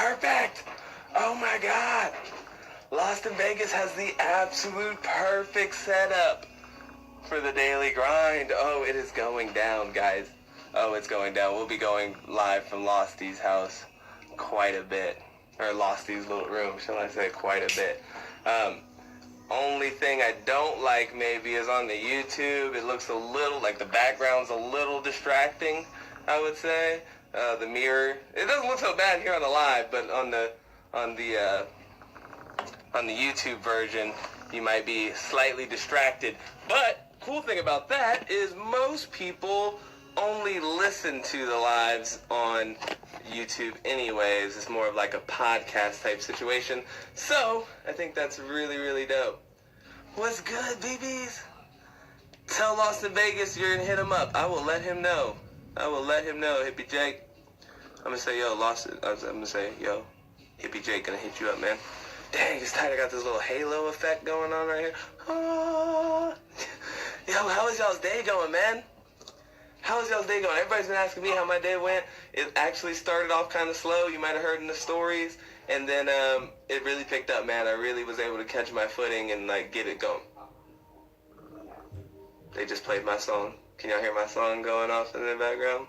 perfect. Oh my God. Lost in Vegas has the absolute perfect setup for the daily grind. Oh, it is going down, guys. Oh, it's going down. We'll be going live from Losty's house quite a bit. Or Losty's little room, shall I say, quite a bit. Only thing I don't like maybe is on the YouTube. It looks a little, like the background's a little distracting, I would say. The mirror. It doesn't look so bad here on the live, but on the YouTube version, you might be slightly distracted. But cool thing about that is most people only listen to the lives on YouTube anyways. It's more of like a podcast type situation. So I think that's really, really dope. What's good, BBs? Tell Lost in Vegas you're gonna hit him up. I will let him know. Hippie Jake. I'm gonna say, yo, Hippie Jake gonna hit you up, man. Dang, it's tight. I got this little halo effect going on right here. Ah. Yo, how is y'all's day going, man? How's y'all's day going? Everybody's been asking me how my day went. It actually started off kind of slow. You might have heard in the stories. And then it really picked up, man. I really was able to catch my footing and, like, get it going. They just played my song. Can y'all hear my song going off in the background?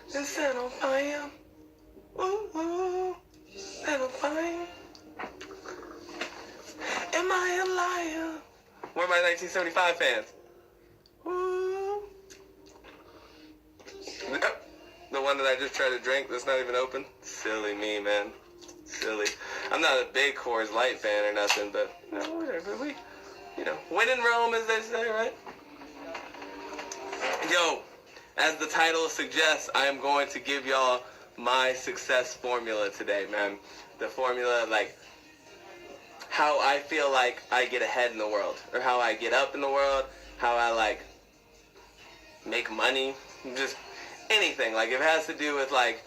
It's set on fire. Ooh, ooh. Set on fire. Am I a liar? Where are my 1975 fans? Ooh. The one that I just tried to drink that's not even open? Silly me, man. Silly. I'm not a big Coors Light fan or nothing, but, you know, whatever. When in Rome, as they say, right? Yo, as the title suggests, I am going to give y'all my success formula today, man. The formula, like, how I feel like I get ahead in the world, or how I get up in the world, how I, like, make money, just anything. Like, if it has to do with, like,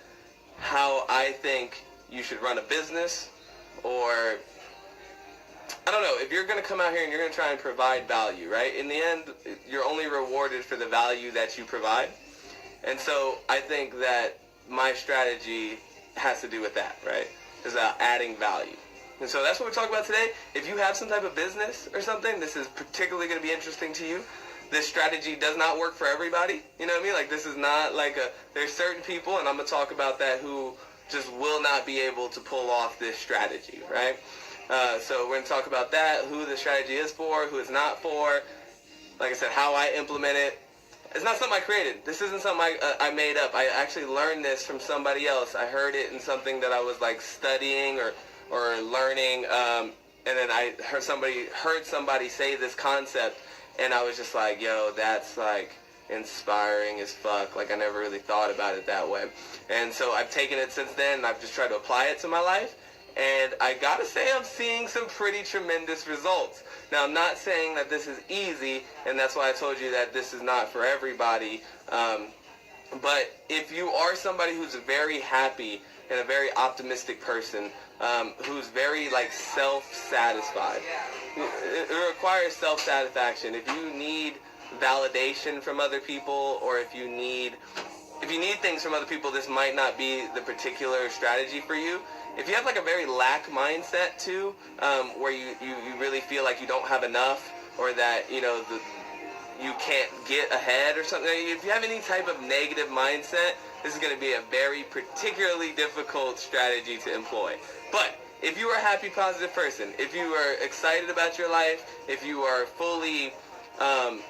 how I think you should run a business, or, I don't know, if you're going to come out here and you're going to try and provide value, right? In the end, you're only rewarded for the value that you provide. And so I think that my strategy has to do with that, right? Is about adding value. And so that's what we're talking about today. If you have some type of business or something, this is particularly going to be interesting to you. This strategy does not work for everybody. You know what I mean? Like, this is not like there's certain people, and I'm going to talk about that, who just will not be able to pull off this strategy, right? So we're going to talk about that, who the strategy is for, who it's not for. Like I said, how I implement it. It's not something I created. This isn't something I made up. I actually learned this from somebody else. I heard it in something that I was, like, studying or learning, and then I heard somebody say this concept, and I was just like, yo, that's, like, inspiring as fuck. Like, I never really thought about it that way. And so I've taken it since then, and I've just tried to apply it to my life. And I gotta say, I'm seeing some pretty tremendous results. Now, I'm not saying that this is easy, and that's why I told you that this is not for everybody. But if you are somebody who's very happy and a very optimistic person, who's very, like, self-satisfied, it requires self-satisfaction. If you need validation from other people, or if you need things from other people, this might not be the particular strategy for you. If you have, like, a very lack mindset too, where you really feel like you don't have enough, or that, you know, you can't get ahead or something, if you have any type of negative mindset, this is going to be a very particularly difficult strategy to employ. But if you are a happy, positive person, if you are excited about your life, if you are fully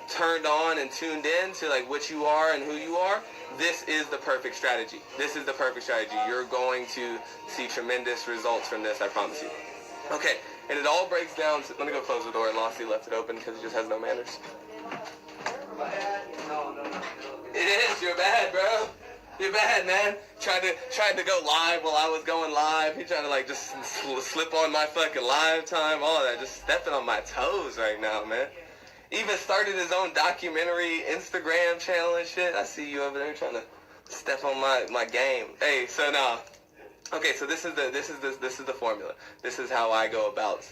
turned on and tuned in to, like, what you are and who you are, this is the perfect strategy. This is the perfect strategy. You're going to see tremendous results from this, I promise you. Okay, and it all breaks down to, let me go close the door. Losty left it open because he just has no manners. It is, you're bad, bro. You're bad, man. Tried to go live while I was going live. He tried to, like, just slip on my fucking live time, all of that. Just stepping on my toes right now, man. Even started his own documentary Instagram channel and shit. I see you over there trying to step on my game. Hey, so now, okay, so this is the formula. This is how I go about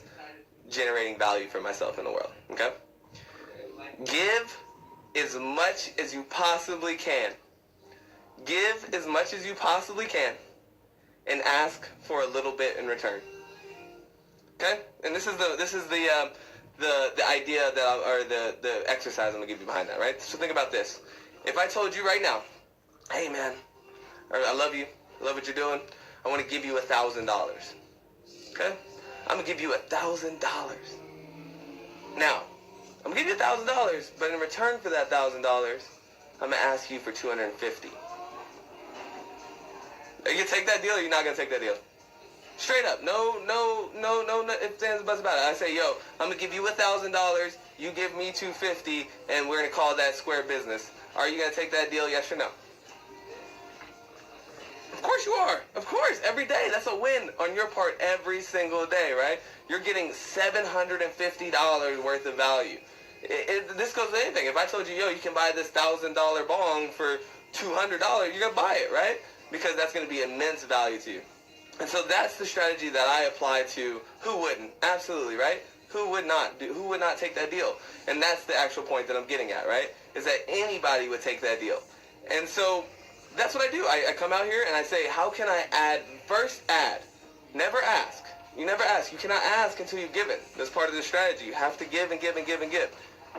generating value for myself in the world. Okay? Give as much as you possibly can. Give as much as you possibly can, and ask for a little bit in return. Okay? And this is the idea that or the exercise I'm gonna give you behind that, right? So think about this. If I told you right now, hey man, or I love you, I love what you're doing, I want to give you $1,000. Okay? I'm gonna give you $1,000. Now, I'm gonna give you $1,000, but in return for that $1,000, I'm gonna ask you for $250. Are you gonna take that deal or you're not gonna take that deal? Straight up, no ifs, ands, buts about it. I say, yo, I'm gonna give you $1,000, you give me $250, and we're gonna call that square business. Are you gonna take that deal, yes or no? Of course you are. Of course, every day. That's a win on your part every single day, right? You're getting $750 worth of value. This goes with anything. If I told you, yo, you can buy this $1,000 bong for $200, you're gonna buy it, right? Because that's gonna be immense value to you. And so that's the strategy that I apply to who wouldn't. Absolutely, right? Who would not take that deal? And that's the actual point that I'm getting at, right? Is that anybody would take that deal. And so that's what I do. I come out here and I say, how can I add? First, add. Never ask. You never ask. You cannot ask until you've given. That's part of the strategy. You have to give and give and give and give.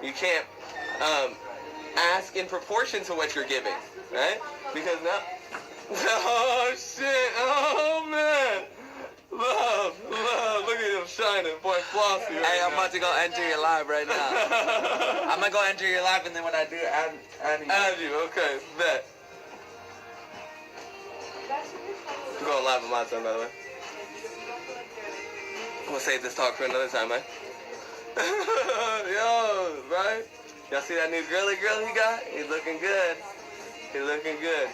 You can't ask in proportion to what you're giving, right? Because now... Oh, shit. Oh, man. Love. Look at him shining. Boy, flossy right Hey, I'm now. about to go enter your live right now. I'm going to go enter your live, and then when I do, add you. Add you. Okay, bet. I'm going live with my son, by the way. I'm going to save this talk for another time, man. Yo, right? Y'all see that new girly girl he got? He's looking good. He's looking good.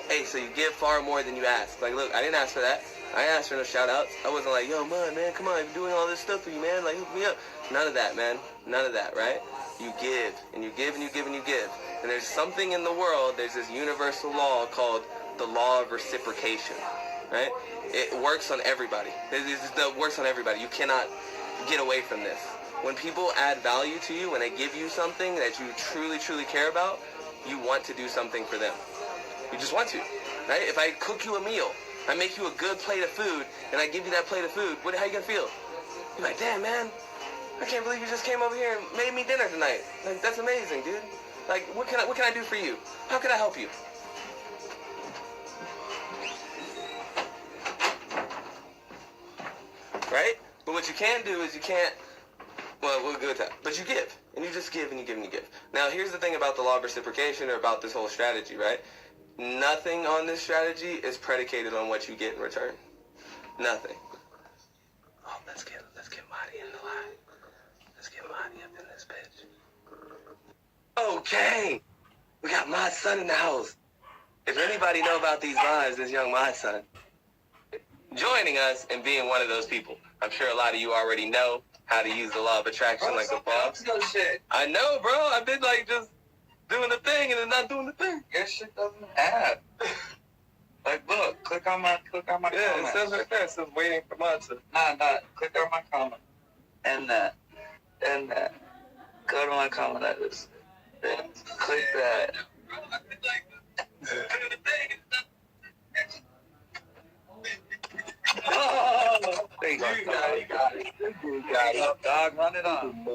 Hey, so you give far more than you ask. Like, look, I didn't ask for that. I didn't ask for no shout-outs. I wasn't like, yo, man, come on, I'm doing all this stuff for you, man. Like, hook me up. None of that, man. None of that, right? You give, and you give, and you give, and you give. And there's something in the world, there's this universal law called the law of reciprocation, right? It works on everybody. It works on everybody. You cannot get away from this. When people add value to you, when they give you something that you truly, truly care about, you want to do something for them. You just want to, right? If I cook you a meal, I make you a good plate of food, and I give you that plate of food, how you gonna feel? You're like, damn, man, I can't believe you just came over here and made me dinner tonight. Like, that's amazing, dude. Like, what can I do for you? How can I help you? Right? But what you can do is you can't, well, we'll go with that. But you give, and you just give, and you give, and you give. Now, here's the thing about the law of reciprocation, or about this whole strategy, right? Nothing on this strategy is predicated on what you get in return. Nothing. Oh, let's get Marty in the line. Let's get Marty up in this bitch. Okay, we got my son in the house. If anybody know about these lives, this young my son joining us and being one of those people. I'm sure a lot of you already know how to use the law of attraction like a boss. I know, bro. I've been like just doing the thing and then not doing the thing. Your shit doesn't add. Like, look, click on my comment. Yeah, it says right there. It says waiting for months. Nah, click on my comment. And that. Go to my comment letters. Then click that. Oh, thank you. Got it. You got it. Dog, run it on.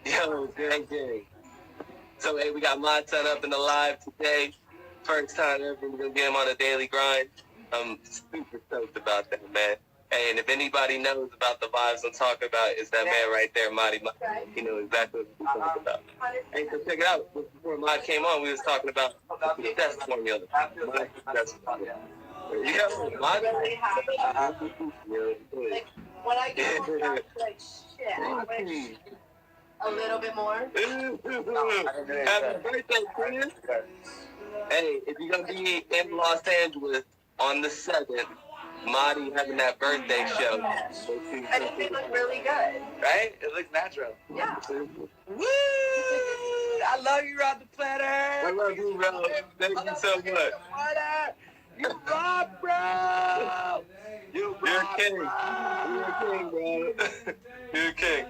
Yo, gang. So, hey, we got my son up in the live today. First time ever we're going to get him on a daily grind. I'm super stoked about that, man. Hey, and if anybody knows about the vibes I'm talking about, it's that man right there, Marty. He knows exactly what I'm talking about. Hey, so check it out. Before Marty came on, we was talking about the success formula. My success formula. Yeah, Marty. Like, when I get more stuff, like, shit, I wish a little bit more. Happy birthday, Chris. Hey, if you're going to be in Los Angeles on the 7th, Marty having that birthday show. I think they look really good. Right? It looks natural. Yeah. Woo! I love you, Rodtheplanter. I love you, bro. Thank you so much. You rock, bro. You're a king. You're a king, bro. You're a king.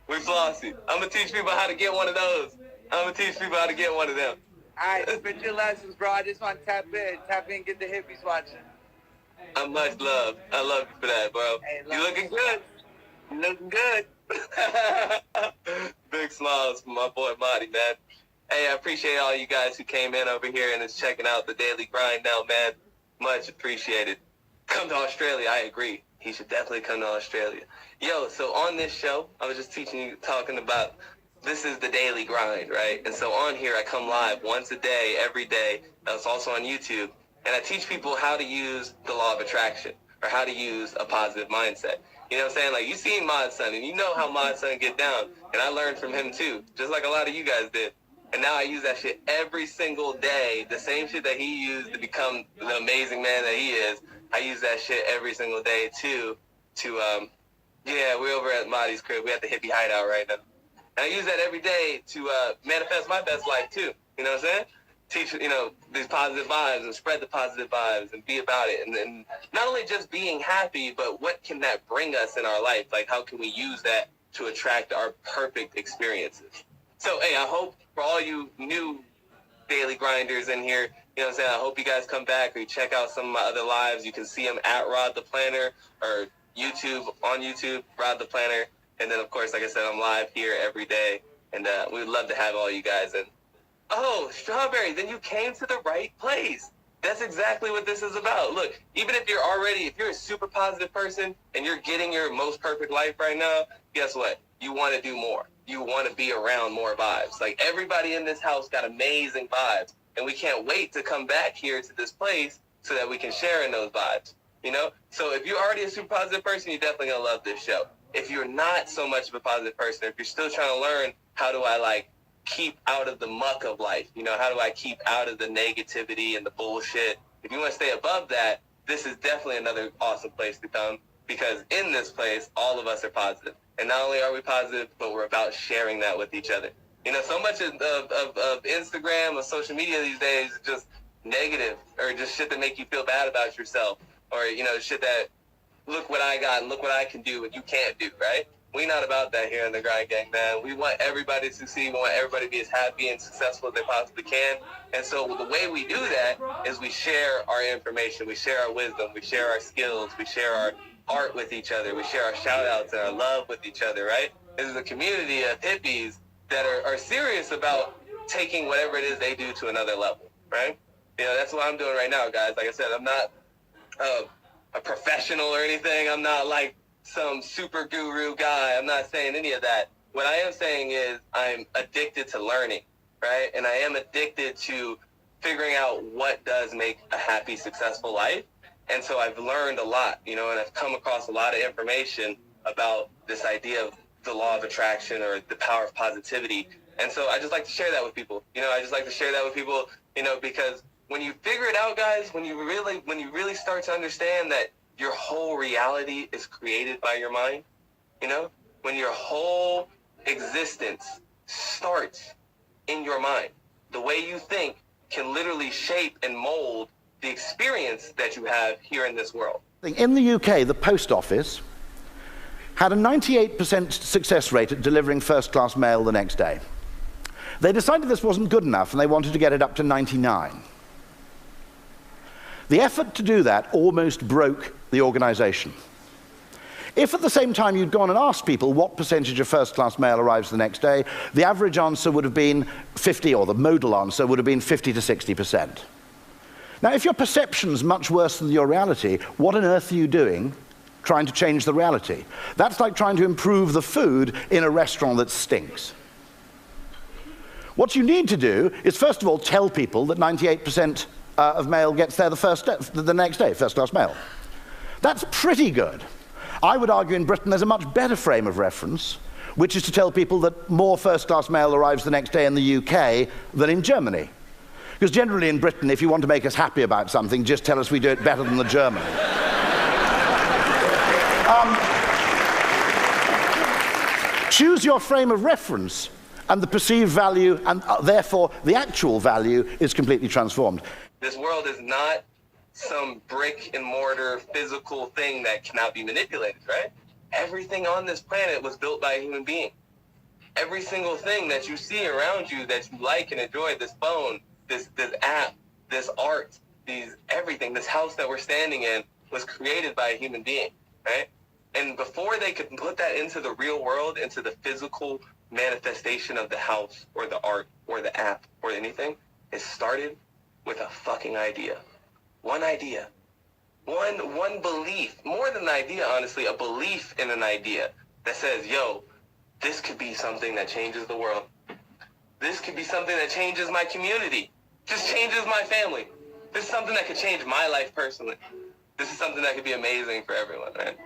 We flossy. I'm going to teach people how to get one of those. I'm going to teach people how to get one of them. All right, spit your lessons, bro. I just want to tap in, get the hippies watching. I'm much love. I love you for that, bro. Hey, You looking good. You looking good. Big smiles from my boy Marty, man. Hey, I appreciate all you guys who came in over here and is checking out the Daily Grind now, man. Much appreciated. Come to Australia, I agree. He should definitely come to Australia. Yo, so on this show, I was just talking about, this is the Daily Grind, right? And so on here, I come live once a day, every day. That's also on YouTube. And I teach people how to use the law of attraction or how to use a positive mindset. You know what I'm saying? Like, you seen Mod Son, and you know how Mod Son get down. And I learned from him, too, just like a lot of you guys did. And now I use that shit every single day. The same shit that he used to become the amazing man that he is. I use that shit every single day, too, yeah, we're over at Marty's crib. We're at the hippie hideout right now. And I use that every day to manifest my best life, too. You know what I'm saying? Teach, these positive vibes and spread the positive vibes and be about it. And not only just being happy, but what can that bring us in our life? Like, how can we use that to attract our perfect experiences? So, hey, I hope for all you new daily grinders in here, you know what I'm saying? I hope you guys come back or you check out some of my other lives. You can see them at Rodtheplanter or on YouTube, Rodtheplanter. And then, of course, like I said, I'm live here every day. And we would love to have all you guys in. Oh, Strawberry, then you came to the right place. That's exactly what this is about. Look, even if you're a super positive person and you're getting your most perfect life right now, guess what? You want to do more. You want to be around more vibes. Like, everybody in this house got amazing vibes. And we can't wait to come back here to this place so that we can share in those vibes, So if you're already a super positive person, you're definitely going to love this show. If you're not so much of a positive person, if you're still trying to learn how do I, keep out of the muck of life, how do I keep out of the negativity and the bullshit? If you want to stay above that, this is definitely another awesome place to come, because in this place, all of us are positive. And not only are we positive, but we're about sharing that with each other. So much of Instagram or social media these days is just negative, or just shit that make you feel bad about yourself, or, shit that, look what I got and look what I can do and you can't do, right? We're not about that here in the Grind Gang, man. We want everybody to succeed. We want everybody to be as happy and successful as they possibly can. And so the way we do that is we share our information. We share our wisdom. We share our skills. We share our art with each other. We share our shout-outs and our love with each other, right? This is a community of hippies that are serious about taking whatever it is they do to another level, right? That's what I'm doing right now, guys. Like I said, I'm not a professional or anything. I'm not like some super guru guy. I'm not saying any of that. What I am saying is I'm addicted to learning, right? And I am addicted to figuring out what does make a happy, successful life. And so I've learned a lot, and I've come across a lot of information about this idea of the law of attraction or the power of positivity. And so I just like to share that with people. I just like to share that with people, because when you figure it out, guys, when you really start to understand that your whole reality is created by your mind, when your whole existence starts in your mind, the way you think can literally shape and mold the experience that you have here in this world. In the UK, the post office had a 98% success rate at delivering first-class mail the next day. They decided this wasn't good enough and they wanted to get it up to 99. The effort to do that almost broke the organization. If at the same time you'd gone and asked people what percentage of first-class mail arrives the next day, the average answer would have been 50, or the modal answer would have been 50 to 60%. Now, if your perception's much worse than your reality, what on earth are you doing trying to change the reality? That's like trying to improve the food in a restaurant that stinks. What you need to do is, first of all, tell people that 98% of mail gets there the next day, first-class mail. That's pretty good. I would argue in Britain there's a much better frame of reference, which is to tell people that more first-class mail arrives the next day in the UK than in Germany. Because generally in Britain, if you want to make us happy about something, just tell us we do it better than the Germans. Choose your frame of reference, and the perceived value, and therefore the actual value, is completely transformed. This world is not some brick and mortar physical thing that cannot be manipulated, right? Everything on this planet was built by a human being. Every single thing that you see around you that you like and enjoy, this phone, this app, this art, everything, this house that we're standing in, was created by a human being, right? And before they could put that into the real world, into the physical manifestation of the house or the art or the app or anything, it started with a fucking idea. One idea. One belief. More than an idea, honestly, a belief in an idea that says, yo, this could be something that changes the world. This could be something that changes my community. Just changes my family. This is something that could change my life personally. This is something that could be amazing for everyone, right?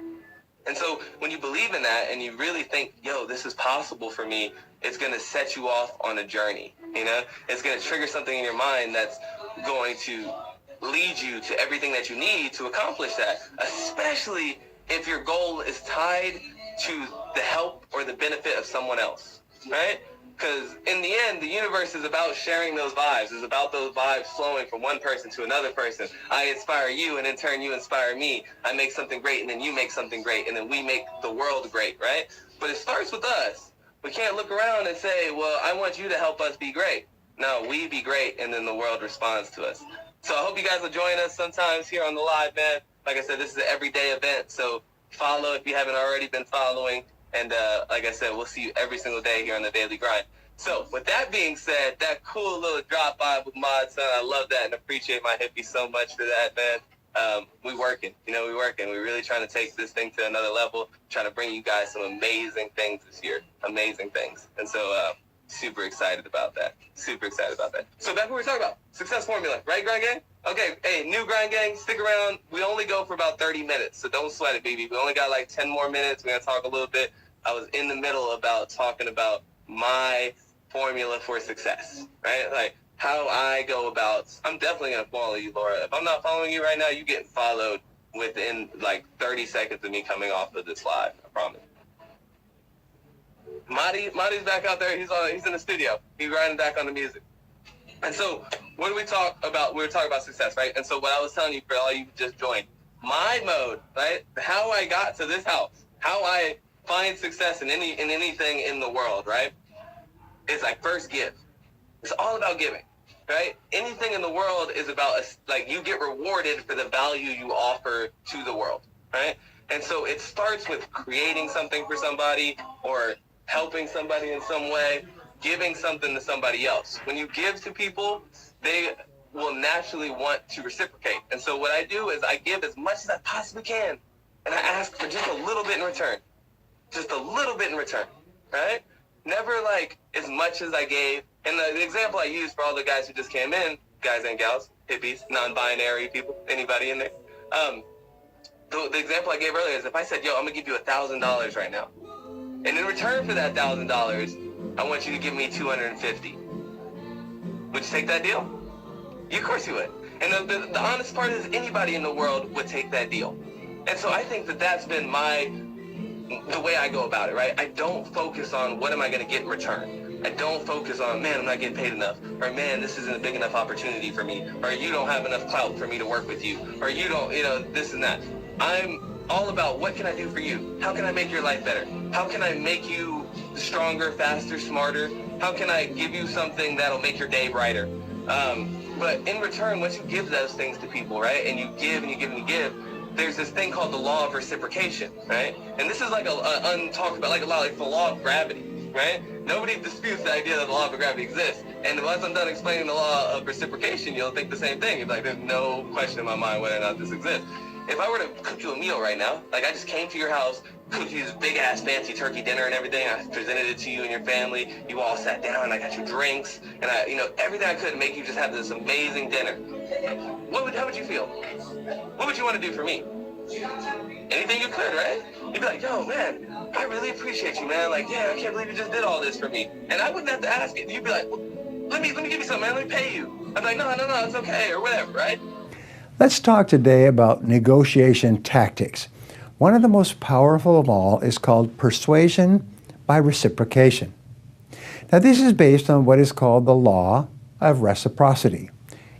And so when you believe in that and you really think, yo, this is possible for me, it's going to set you off on a journey, you know? It's going to trigger something in your mind that's going to lead you to everything that you need to accomplish that, especially if your goal is tied to the help or the benefit of someone else, right? Because in the end, the universe is about sharing those vibes. It's about those vibes flowing from one person to another person. I inspire you, and in turn, you inspire me. I make something great, and then you make something great, and then we make the world great, right? But it starts with us. We can't look around and say, well, I want you to help us be great. No, we be great, and then the world responds to us. So I hope you guys will join us sometimes here on the live, man. Like I said, this is an everyday event, so follow if you haven't already been following. And like I said, we'll see you every single day here on the Daily Grind. So with that being said, that cool little drop by with Mod Son, I love that and appreciate my hippie so much for that, man. We working, we working. We're really trying to take this thing to another level, trying to bring you guys some amazing things this year, amazing things. And so super excited about that, super excited about that. So back what we were talking about, success formula, right, Grind Gang? Okay, hey, new Grind Gang, stick around. We only go for about 30 minutes, so don't sweat it, baby. We only got like 10 more minutes. We're going to talk a little bit. I was in the middle about talking about my formula for success, right? Like how I go about, I'm definitely going to follow you, Laura. If I'm not following you right now, you getting followed within like 30 seconds of me coming off of this live, I promise. Marty's back out there. He's in the studio. He's grinding back on the music. And so what do we talk about? We were talking about success, right? And so what I was telling you for all you just joined, my mode, right? How I got to this house, how I find success in anything in the world, right? It's like first give. It's all about giving, right? Anything in the world is about like you get rewarded for the value you offer to the world, right? And so it starts with creating something for somebody or helping somebody in some way, giving something to somebody else. When you give to people, they will naturally want to reciprocate. And so what I do is I give as much as I possibly can, and I ask for just a little bit in return. Just a little bit in return, right? Never like as much as I gave. And the example I use for all the guys who just came in, guys and gals, hippies, non-binary people, anybody in there. The example I gave earlier is if I said, yo, I'm gonna give you $1,000 right now. And in return for that $1,000, I want you to give me $250. Would you take that deal? Of course you would. And the honest part is anybody in the world would take that deal. And so I think that that's been the way I go about it, right? I don't focus on what am I going to get in return. I don't focus on, man, I'm not getting paid enough. Or, man, this isn't a big enough opportunity for me. Or, you don't have enough clout for me to work with you. Or, you don't, this and that. I'm all about what can I do for you? How can I make your life better? How can I make you stronger, faster, smarter? How can I give you something that'll make your day brighter? But in return, once you give those things to people, right, and you give and you give and you give, there's this thing called the law of reciprocation, right? And this is like untalked about, like the law of gravity, right? Nobody disputes the idea that the law of gravity exists. And once I'm done explaining the law of reciprocation, you'll think the same thing. You'll be like, there's no question in my mind whether or not this exists. If I were to cook you a meal right now, like I just came to your house, cooked you this big ass fancy turkey dinner and everything, I presented it to you and your family, you all sat down and I got you drinks, and I, everything I could to make you just have this amazing dinner. How would you feel? What would you want to do for me? Anything you could, right? You'd be like, yo, man, I really appreciate you, man. Like, yeah, I can't believe you just did all this for me. And I wouldn't have to ask it. You'd be like, well, let me give you something, man. Let me pay you. I'd be like, no, it's okay, or whatever, right? Let's talk today about negotiation tactics. One of the most powerful of all is called persuasion by reciprocation. Now, this is based on what is called the law of reciprocity.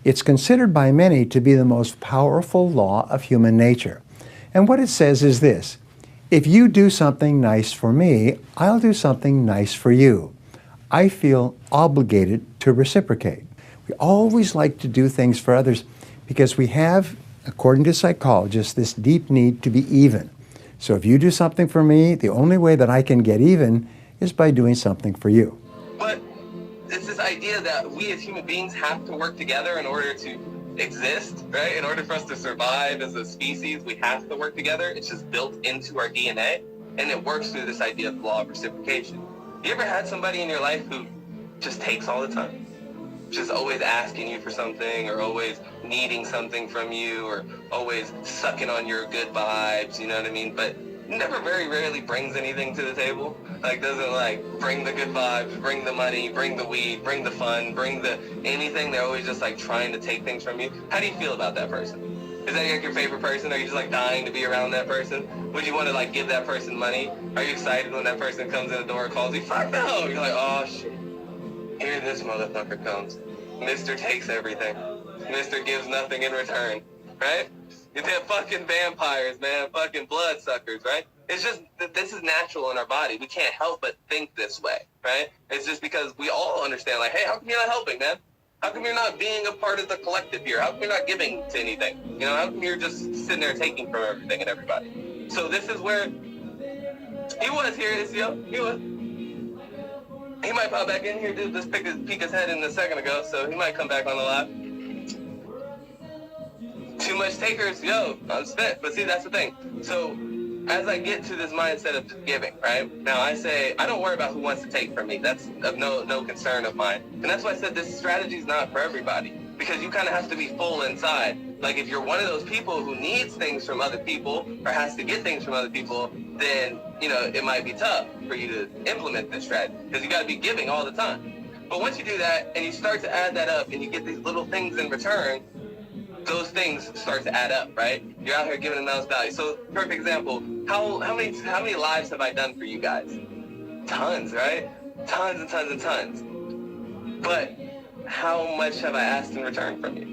It's considered by many to be the most powerful law of human nature. And what it says is this: if you do something nice for me, I'll do something nice for you. I feel obligated to reciprocate. We always like to do things for others because we have according to psychologists, this deep need to be even. So if you do something for me, the only way that I can get even is by doing something for you. But it's this idea that we as human beings have to work together in order to exist, right? In order for us to survive as a species, we have to work together. It's just built into our DNA, and it works through this idea of law of reciprocation. You ever had somebody in your life who just takes all the time? Just always asking you for something, or always needing something from you, or always sucking on your good vibes, you know what I mean? But never, very rarely brings anything to the table. Like, doesn't like bring the good vibes, bring the money, bring the weed, bring the fun, bring the anything. They're always just like trying to take things from you. How do you feel about that person? Is that like your favorite person? Are you just like dying to be around that person? Would you want to like give that person money? Are you excited when that person comes in the door and calls you? Fuck no! You're like, oh shit. Here this motherfucker comes. Mr. takes everything. Mr. gives nothing in return, right? They're fucking vampires, man. Fucking bloodsuckers, right? It's just that this is natural in our body. We can't help but think this way, right? It's just because we all understand, like, hey, how come you're not helping, man? How come you're not being a part of the collective here? How come you're not giving to anything? You know, how come you're just sitting there taking from everything and everybody? So this is where he was here, Isio. He was. He might pop back in here, dude. Just peek his head in a second ago, so he might come back on the live. Too much takers, yo, I'm spent. But see, that's the thing. So as I get to this mindset of giving, right? Now I say, I don't worry about who wants to take from me. That's of no concern of mine. And that's why I said this strategy is not for everybody. Because you kind of have to be full inside. Like if you're one of those people who needs things from other people or has to get things from other people, then, you know, it might be tough for you to implement this strategy because you got to be giving all the time. But once you do that and you start to add that up and you get these little things in return, those things start to add up, right? You're out here giving them those value. So, perfect example, how many lives have I done for you guys? Tons, right? Tons and tons and tons. But how much have I asked in return from you?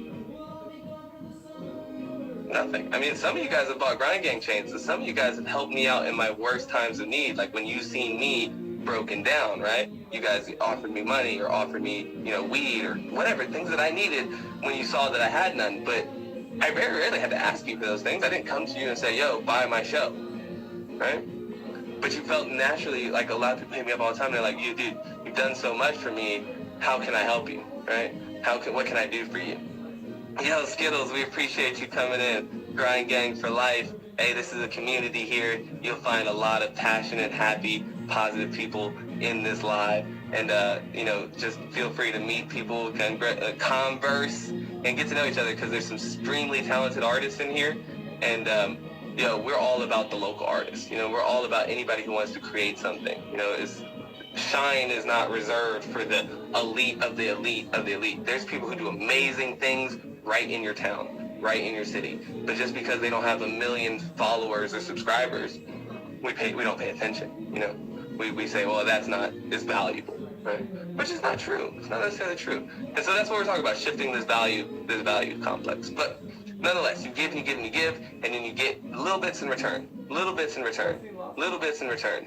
Nothing. I mean, some of you guys have bought Grind Gang chains, so some of you guys have helped me out in my worst times of need, like when you've seen me broken down, right? You guys offered me money or offered me, you know, weed or whatever, things that I needed when you saw that I had none. But I very rarely had to ask you for those things. I didn't come to you and say, yo, buy my show, right? But you felt naturally, like a lot of people hit me up all the time. They're like, you, dude, you've done so much for me. How can I help you, right? What can I do for you? Yo, Skittles, we appreciate you coming in. Grind Gang for life. Hey, this is a community here. You'll find a lot of passionate, happy, positive people in this live. And, you know, just feel free to meet people, converse, and get to know each other because there's some extremely talented artists in here. And, you know, we're all about the local artists. You know, we're all about anybody who wants to create something. You know, shine is not reserved for the elite of the elite of the elite. There's people who do amazing things right in your town, right in your city. But just because they don't have 1 million followers or subscribers, we don't pay attention. You know, we say, well, that's not as valuable, right? Which is not true. It's not necessarily true. And so that's what we're talking about, shifting this value complex. But nonetheless, you give, and then you get little bits in return, little bits in return.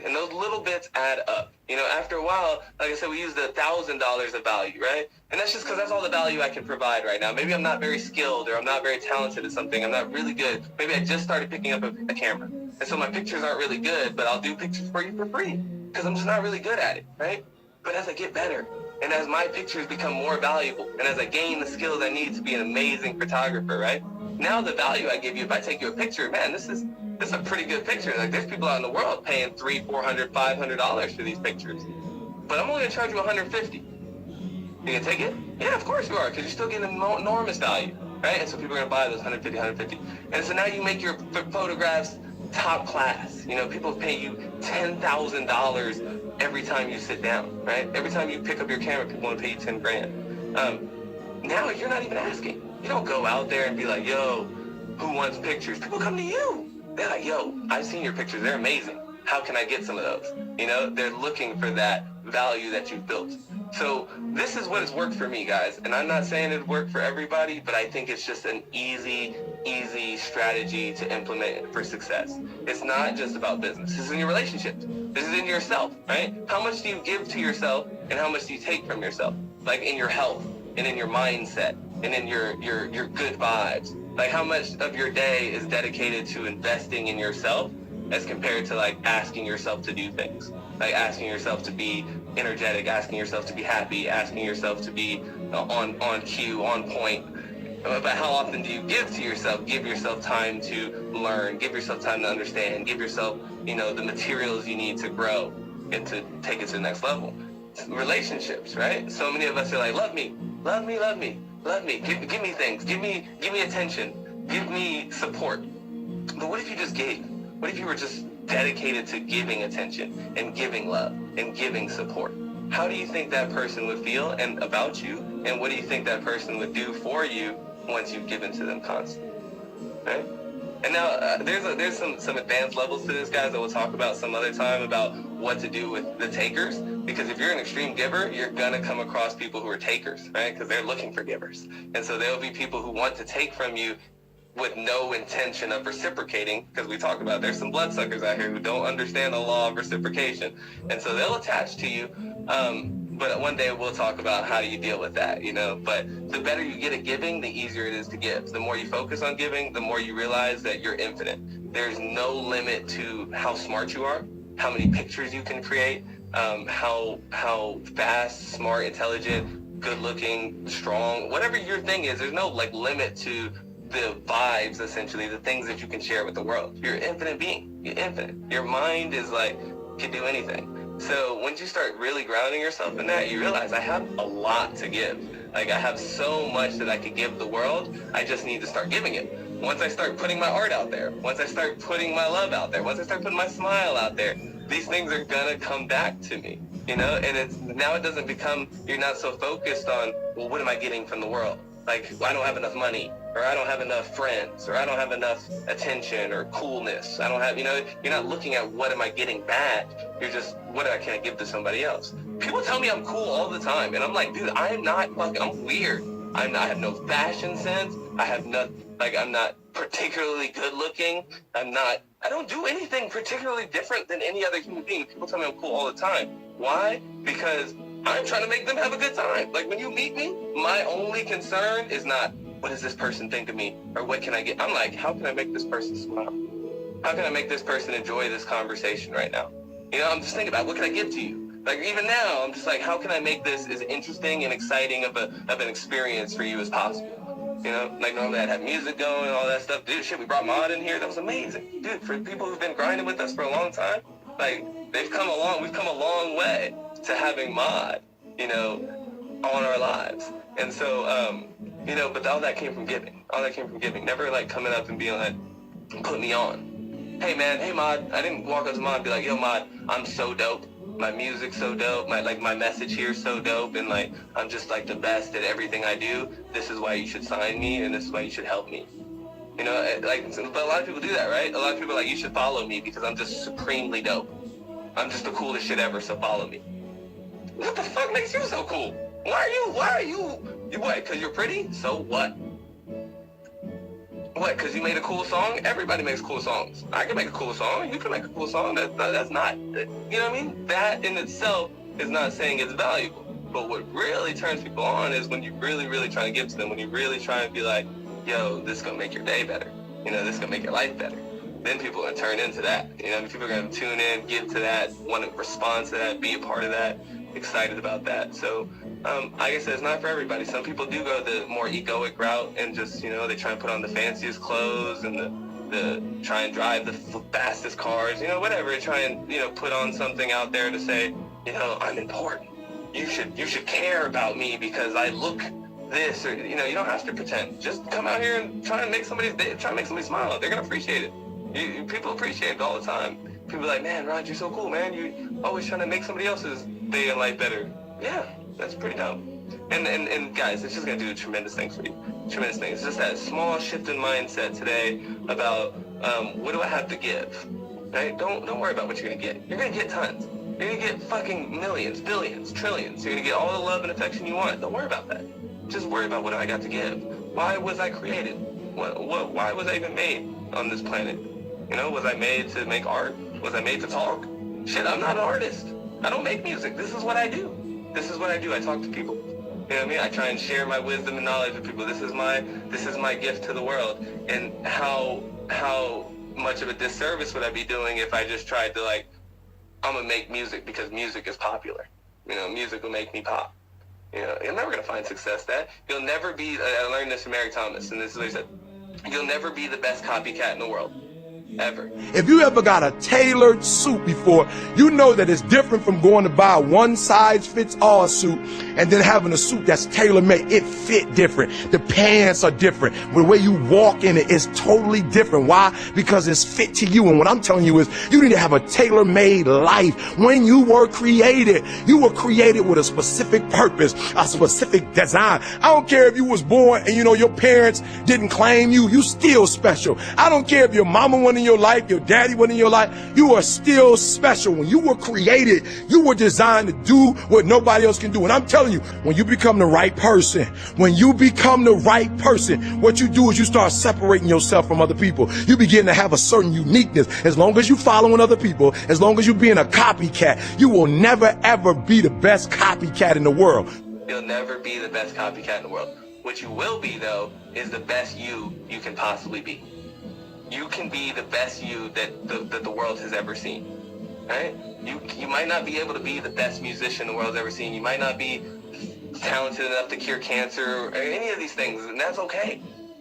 And those little bits add up. You know, after a while, like I said, we use the $1,000 of value, right? And that's just because that's all the value I can provide right now. Maybe I'm not very skilled or I'm not very talented at something. I'm not really good. Maybe I just started picking up a camera. And so my pictures aren't really good, but I'll do pictures for you for free because I'm just not really good at it, right? But as I get better, and as my pictures become more valuable, and as I gain the skills I need to be an amazing photographer, right? Now the value I give you, if I take you a picture, man, this is a pretty good picture. Like there's people out in the world paying $300, $400, $500 for these pictures. But I'm only gonna charge you $150. You gonna take it? Yeah, of course you are, because you're still getting enormous value, right? And so people are gonna buy those $150. And so now you make your photographs top class. You know, people pay you $10,000 every time you sit down, right? Every time you pick up your camera, people want to pay you 10 grand. Now you're not even asking. You don't go out there and be like, yo, who wants pictures? People come to you. They're like, yo, I've seen your pictures. They're amazing. How can I get some of those? You know, they're looking for that value that you've built. So this is what has worked for me, guys. And I'm not saying it worked for everybody, but I think it's just an easy strategy to implement for success. It's not just about business. This is in your relationships. This is in yourself, right? How much do you give to yourself and how much do you take from yourself? Like in your health and in your mindset and in your good vibes. Like, how much of your day is dedicated to investing in yourself as compared to, like, asking yourself to do things? Like, asking yourself to be energetic, asking yourself to be happy, asking yourself to be on cue, on point. But how often do you give to yourself? Give yourself time to learn. Give yourself time to understand. Give yourself, the materials you need to grow and to take it to the next level. Relationships, right? So many of us are like, love me, love me, love me, love me. Give me things. Give me attention. Give me support. But what if you just gave? What if you were just dedicated to giving attention and giving love and giving support? How do you think that person would feel and about you? And what do you think that person would do for you once you've given to them constantly? Right? And now there's some advanced levels to this, guys, that we'll talk about some other time about what to do with the takers. Because if you're an extreme giver, you're gonna come across people who are takers, right? Because they're looking for givers. And so there'll be people who want to take from you with no intention of reciprocating, because we talked about there's some bloodsuckers out here who don't understand the law of reciprocation. And so they'll attach to you. But one day we'll talk about how do you deal with that, But the better you get at giving, the easier it is to give. The more you focus on giving, the more you realize that you're infinite. There's no limit to how smart you are, how many pictures you can create, how fast, smart, intelligent, good-looking, strong, whatever your thing is. There's no limit to the vibes, essentially, the things that you can share with the world. You're an infinite being. You're infinite. Your mind is can do anything. So once you start really grounding yourself in that, you realize I have a lot to give. I have so much that I could give the world. I just need to start giving it. Once I start putting my art out there, once I start putting my love out there, once I start putting my smile out there, these things are gonna come back to me, And now it doesn't become, you're not so focused on, well, what am I getting from the world? I don't have enough money, or I don't have enough friends, or I don't have enough attention or coolness. I don't have, you're not looking at what am I getting back. You're just, what can I give to somebody else? People tell me I'm cool all the time, and I'm like, dude, I'm not fucking, I'm weird. I have no fashion sense. I have not, I'm not particularly good looking. I don't do anything particularly different than any other human being. People tell me I'm cool all the time. Why? Because I'm trying to make them have a good time. When you meet me, my only concern is not, what does this person think of me? Or what can I get? I'm like, how can I make this person smile? How can I make this person enjoy this conversation right now? I'm just thinking about, what can I give to you? Even now, I'm just how can I make this as interesting and exciting of an experience for you as possible? Normally I'd have music going and all that stuff. Dude, shit, we brought Mod in here. That was amazing. Dude, for people who've been grinding with us for a long time, we've come a long way to having Mod, on our lives. And so, but all that came from giving. All that came from giving. Never coming up and being like, put me on. Hey man, hey Mod. I didn't walk up to Mod and be like, yo Mod, I'm so dope. My music's so dope. My message here's so dope. And I'm just the best at everything I do. This is why you should sign me, and this is why you should help me. But a lot of people do that, right? A lot of people are you should follow me because I'm just supremely dope. I'm just the coolest shit ever, so follow me. What the fuck makes you so cool? Why are you, what, because you're pretty? So what? What, because you made a cool song? Everybody makes cool songs. I can make a cool song. You can make a cool song. That's not, you know what I mean? That in itself is not saying it's valuable. But what really turns people on is when you really, really try to give to them, when you really try and be like, yo, this is going to make your day better. This is going to make your life better. Then people are going to turn into that. People are going to tune in, give to that, want to respond to that, be a part of that, excited about that. So, like I said, it's not for everybody. Some people do go the more egoic route and just, they try and put on the fanciest clothes and the try and drive the fastest cars, whatever. Try and, put on something out there to say, I'm important. You should care about me because I look this, or, you don't have to pretend. Just come out here and try and make somebody's day, try and make somebody smile. They're going to appreciate it. People appreciate it all the time. People are like, man, Rod, you're so cool, man. You always trying to make somebody else's day and life better. Yeah, that's pretty dope. And guys, it's just gonna do tremendous things for you. Tremendous things. It's just that small shift in mindset today about what do I have to give? Right? Don't worry about what you're gonna get. You're gonna get tons. You're gonna get fucking millions, billions, trillions. You're gonna get all the love and affection you want. Don't worry about that. Just worry about what I got to give. Why was I created? Why was I even made on this planet? Was I made to make art? Was I made to talk? Shit, I'm not an artist. I don't make music. This is what I do. This is what I do. I talk to people. You know what I mean? I try and share my wisdom and knowledge with people. This is my gift to the world. And how much of a disservice would I be doing if I just tried to, like, I'm gonna make music because music is popular. You know, music will make me pop. You know, you're never gonna find success that. You'll never be, I learned this from Eric Thomas, and this is what he said, you'll never be the best copycat in the world. Ever. If you ever got a tailored suit before, you know that it's different from going to buy a one-size-fits-all suit and then having a suit that's tailor-made. It fit different. The pants are different. The way you walk in it is totally different. Why? Because it's fit to you. And what I'm telling you is you need to have a tailor-made life. When you were created with a specific purpose, a specific design. I don't care if you was born and, you know, your parents didn't claim you. You still special. I don't care if your mama wasn't in your life, your daddy wasn't in your life, you are still special. When you were created, you were designed to do what nobody else can do. And I'm telling you, when you become the right person, what you do is you start separating yourself from other people. You begin to have a certain uniqueness. As long as you following other people, as long as you being a copycat, you will never ever be the best copycat in the world. You'll never be the best copycat in the world. What you will be, though, is the best you can possibly be. You can be the best you that the world has ever seen, right? You might not be able to be the best musician the world's ever seen. You might not be talented enough to cure cancer or any of these things, and that's okay.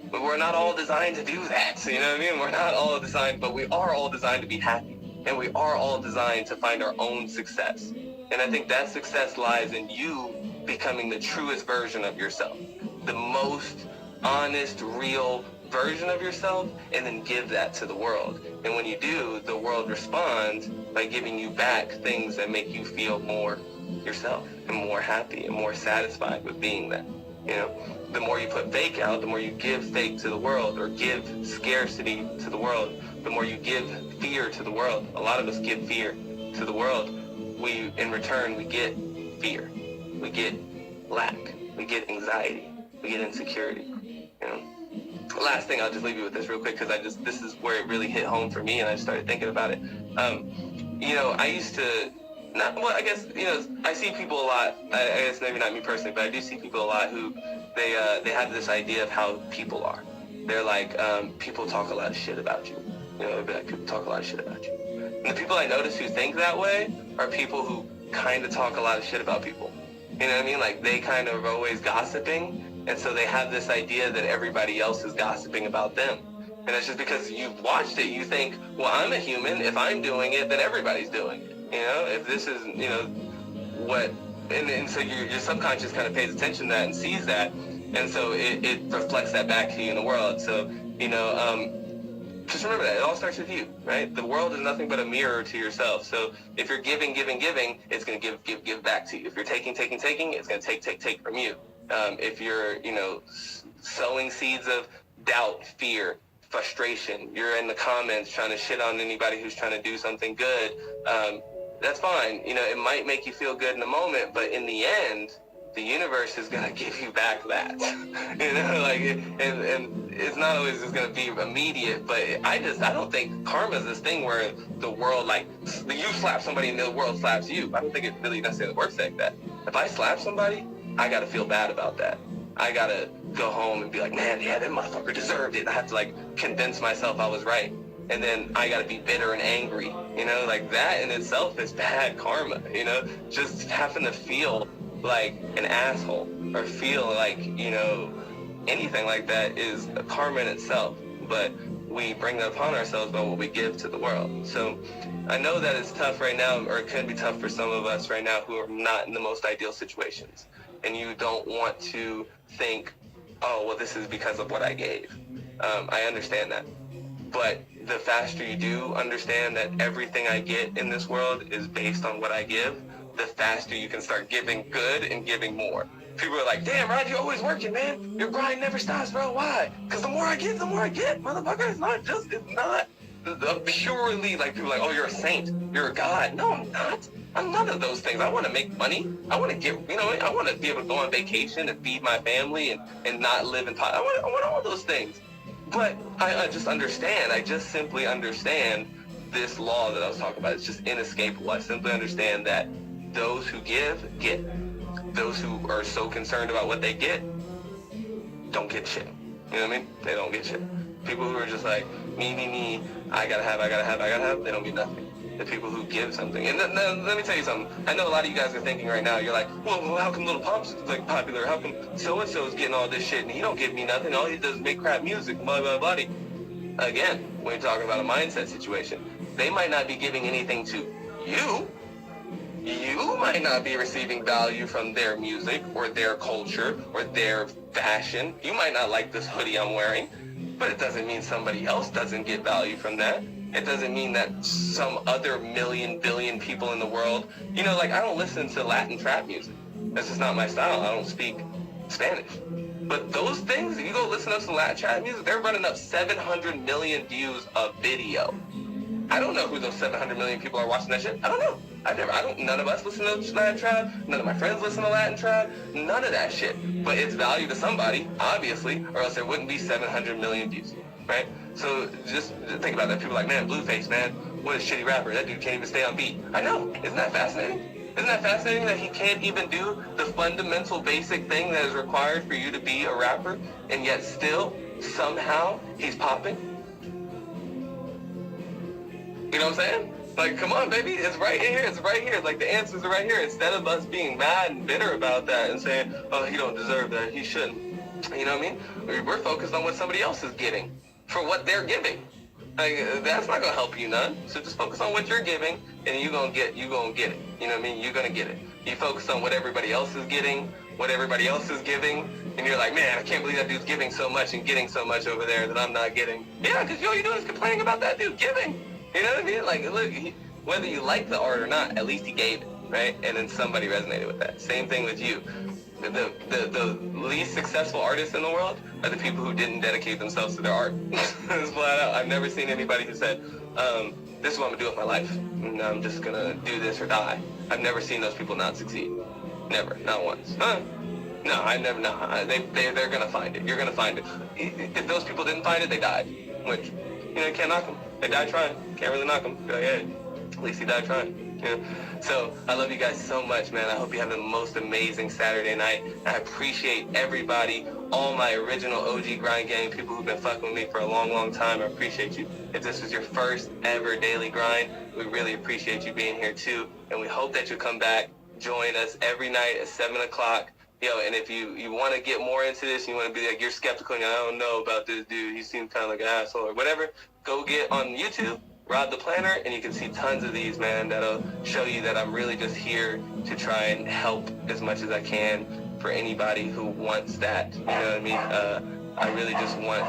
But we're not all designed to do that, so you know what I mean? We're not all designed, but we are all designed to be happy, and we are all designed to find our own success. And I think that success lies in you becoming the truest version of yourself, the most honest, real version of yourself, and then give that to the world. And when you do, the world responds by giving you back things that make you feel more yourself and more happy and more satisfied with being that. You know, the more you put fake out, the more you give fake to the world or give scarcity to the world, the more you give fear to the world. A lot of us give fear to the world. In return, we get fear. We get lack. We get anxiety. We get insecurity. You know? Last thing, I'll just leave you with this real quick, because this is where it really hit home for me, and I started thinking about it. You know, I used to, I guess, you know, I see people a lot, I guess maybe not me personally, but I do see people a lot who, they have this idea of how people are. They're like, people talk a lot of shit about you. You know, like, people talk a lot of shit about you. And the people I notice who think that way are people who kind of talk a lot of shit about people. You know what I mean? Like, they kind of are always gossiping. And so they have this idea that everybody else is gossiping about them. And it's just because you've watched it, you think, well, I'm a human. If I'm doing it, then everybody's doing it. You know, if this is, you know, what, and so your subconscious kind of pays attention to that and sees that. And so it reflects that back to you in the world. So, you know, just remember that. It all starts with you, right? The world is nothing but a mirror to yourself. So if you're giving, it's going to give back to you. If you're taking, it's going to take from you. If you're, you know, sowing seeds of doubt, fear, frustration, you're in the comments trying to shit on anybody who's trying to do something good, that's fine. You know, it might make you feel good in the moment, but in the end, the universe is going to give you back that. You know, like, and it's not always just going to be immediate, but I don't think karma is this thing where the world, like, you slap somebody and the world slaps you. I don't think it really necessarily works like that. If I slap somebody, I gotta feel bad about that. I gotta go home and be like, man, yeah, that motherfucker deserved it. I have to, like, convince myself I was right. And then I gotta be bitter and angry. You know, like, that in itself is bad karma. You know, just having to feel like an asshole or feel like, you know, anything like that is a karma in itself. But we bring that upon ourselves by what we give to the world. So I know that it's tough right now, or it could be tough for some of us right now who are not in the most ideal situations. And you don't want to think, oh, well, this is because of what I gave. I understand that. But the faster you do understand that everything I get in this world is based on what I give, the faster you can start giving good and giving more. People are like, damn, Rod, you're always working, man. Your grind never stops, bro. Why? Because the more I get, motherfucker. It's not purely like people are like, oh, you're a saint. You're a god. No, I'm not. I'm none of those things. I want to make money. I want to get, you know, I want to be able to go on vacation and feed my family and not live in poverty. I want all those things. But I just understand. I just simply understand this law that I was talking about. It's just inescapable. I simply understand that those who give, get. those who are so concerned about what they get don't get shit. You know what I mean? They don't get shit. People who are just like, me, I gotta have, they don't get nothing. The people who give something. And let me tell you something. I know a lot of you guys are thinking right now, you're like, well, how come Little Pump's like popular? How come so-and-so is getting all this shit and he don't give me nothing? All he does is make crap music, blah, blah, blah. Again, when you're talking about a mindset situation, they might not be giving anything to you. You might not be receiving value from their music or their culture or their fashion. You might not like this hoodie I'm wearing, but it doesn't mean somebody else doesn't get value from that. It doesn't mean that some other million, billion people in the world, you know, like I don't listen to Latin trap music. That's just not my style. I don't speak Spanish. But those things, if you go listen to some Latin trap music, they're running up 700 million views a video. I don't know who those 700 million people are watching that shit. I don't know. None of us listen to Latin trap. None of my friends listen to Latin trap. None of that shit. But it's value to somebody, obviously, or else there wouldn't be 700 million views, right? So just think about that. People are like, man, Blueface, man, what a shitty rapper. That dude can't even stay on beat. I know. Isn't that fascinating? Isn't that fascinating that he can't even do the fundamental basic thing that is required for you to be a rapper, and yet still, somehow, he's popping? You know what I'm saying? Like, come on, baby, it's right here, it's right here. Like, the answers are right here. Instead of us being mad and bitter about that and saying, oh, he don't deserve that, he shouldn't. You know what I mean? We're focused on what somebody else is getting for what they're giving. Like, that's not gonna help you none. So just focus on what you're giving, and you're gonna get it. You know what I mean? You're gonna get it. You focus on what everybody else is getting, what everybody else is giving, and you're like, man, I can't believe that dude's giving so much and getting so much over there that I'm not getting. Yeah, because all you're doing is complaining about that dude giving. You know what I mean? Like, look, whether you like the art or not, at least he gave it, right? And then somebody resonated with that. Same thing with you. The least successful artists in the world are the people who didn't dedicate themselves to their art. It's flat out. I've never seen anybody who said, this is what I'm gonna do with my life. And I'm just gonna do this or die. I've never seen those people not succeed. Never, not once. No, I never. No, they're gonna find it. You're gonna find it. If those people didn't find it, they died. Which, you know, you can't knock them. They died trying. Can't really knock them. Be like, hey, at least he died trying. You know? So I love you guys so much, man. I hope you have the most amazing Saturday night. I appreciate everybody, all my original OG Grind Gang, people who've been fucking with me for a long, long time. I appreciate you. If this was your first ever daily grind, we really appreciate you being here too. And we hope that you come back, join us every night at 7 o'clock. Yo, and if you want to get more into this, you want to be like, you're skeptical, and I don't know about this dude, he seems kind of like an asshole or whatever, go get on YouTube, Rodtheplanter, and you can see tons of these, man, that'll show you that I'm really just here to try and help as much as I can for anybody who wants that. You know what I mean? I really just want,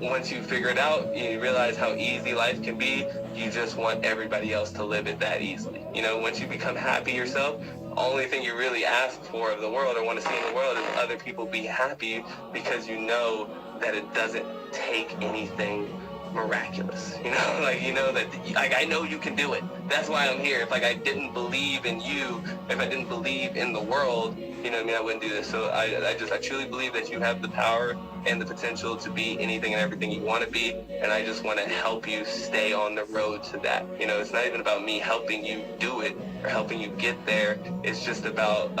once you figure it out, you realize how easy life can be, you just want everybody else to live it that easily. You know, once you become happy yourself, the only thing you really ask for of the world or want to see in the world is other people be happy, because you know that it doesn't take anything miraculous. You know, like, you know that, like, I know you can do it. That's why I'm here. If, like, I didn't believe in you, if I didn't believe in the world, you know what I mean, I wouldn't do this. So I truly believe that you have the power and the potential to be anything and everything you want to be, and I just want to help you stay on the road to that. You know, it's not even about me helping you do it or helping you get there. It's just about,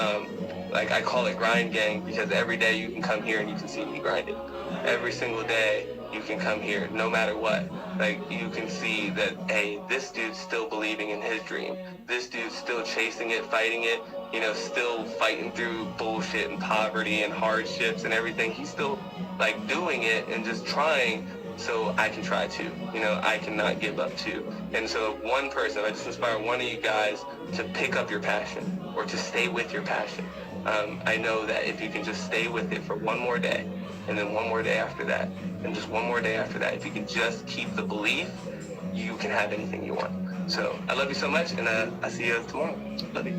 like, I call it Grind Gang, because every day you can come here and you can see me grinding. Every single day you can come here, no matter what. Like, you can see that, hey, this dude's still believing in his dream. This dude's still chasing it, fighting it, you know, still fighting through bullshit and poverty and hardships and everything. He's still, like, doing it and just trying, so I can try too. You know, I cannot give up too. And so one person, if I just inspire one of you guys to pick up your passion or to stay with your passion, I know that if you can just stay with it for one more day, and then one more day after that, and just one more day after that, if you can just keep the belief, you can have anything you want. So I love you so much, and I'll see you tomorrow. Love you.